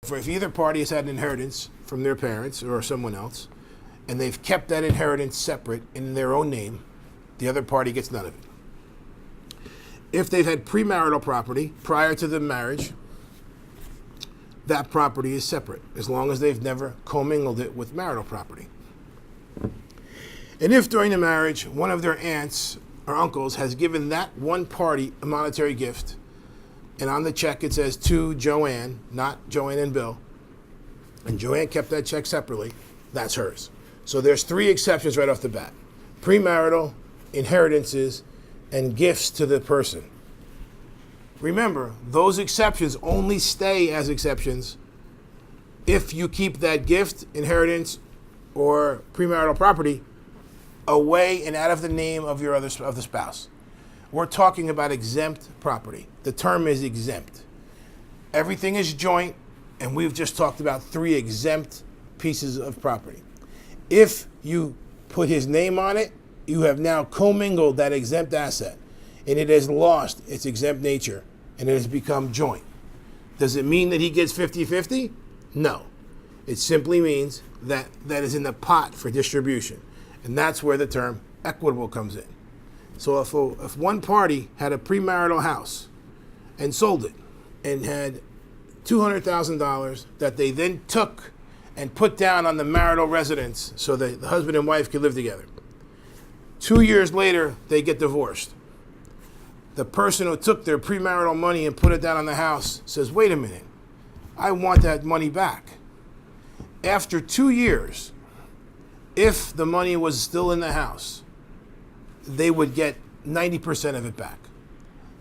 For if either party has had an inheritance from their parents or someone else, and they've kept that inheritance separate in their own name, the other party gets none of it. If they've had premarital property prior to the marriage, that property is separate, as long as they've never commingled it with marital property. And if during the marriage, one of their aunts or uncles has given that one party a monetary gift, and on the check it says to Joanne, not Joanne and Bill, and Joanne kept that check separately, that's hers. So there's 3 exceptions right off the bat: premarital, inheritances, and gifts to the person. Remember, those exceptions only stay as exceptions if you keep that gift, inheritance, or premarital property away and out of the name of the spouse. We're talking about exempt property. The term is exempt. Everything is joint, and we've just talked about 3 exempt pieces of property. If you put his name on it, you have now commingled that exempt asset, and it has lost its exempt nature, and it has become joint. Does it mean that he gets 50-50? No. It simply means that that is in the pot for distribution, and that's where the term equitable comes in. So if one party had a premarital house and sold it and had $200,000 that they then took and put down on the marital residence so that the husband and wife could live together, 2 years later they get divorced. The person who took their premarital money and put it down on the house says, wait a minute, I want that money back. After 2 years, if the money was still in the house, they would get 90% of it back.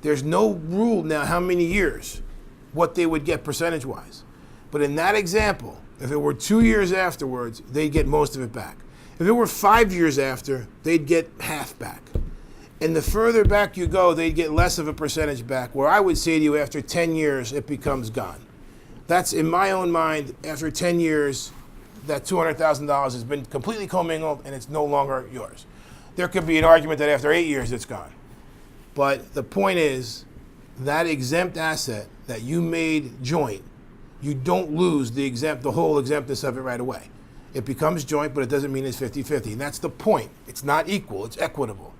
There's no rule now how many years, what they would get percentage-wise. But in that example, if it were 2 years afterwards, they'd get most of it back. If it were 5 years after, they'd get half back. And the further back you go, they'd get less of a percentage back, where I would say to you after 10 years, it becomes gone. That's, in my own mind, after 10 years, that $200,000 has been completely commingled and it's no longer yours. There could be an argument that after 8 years it's gone. But the point is, that exempt asset that you made joint, you don't lose the whole exemptness of it right away. It becomes joint, but it doesn't mean it's 50-50. And that's the point. It's not equal, it's equitable.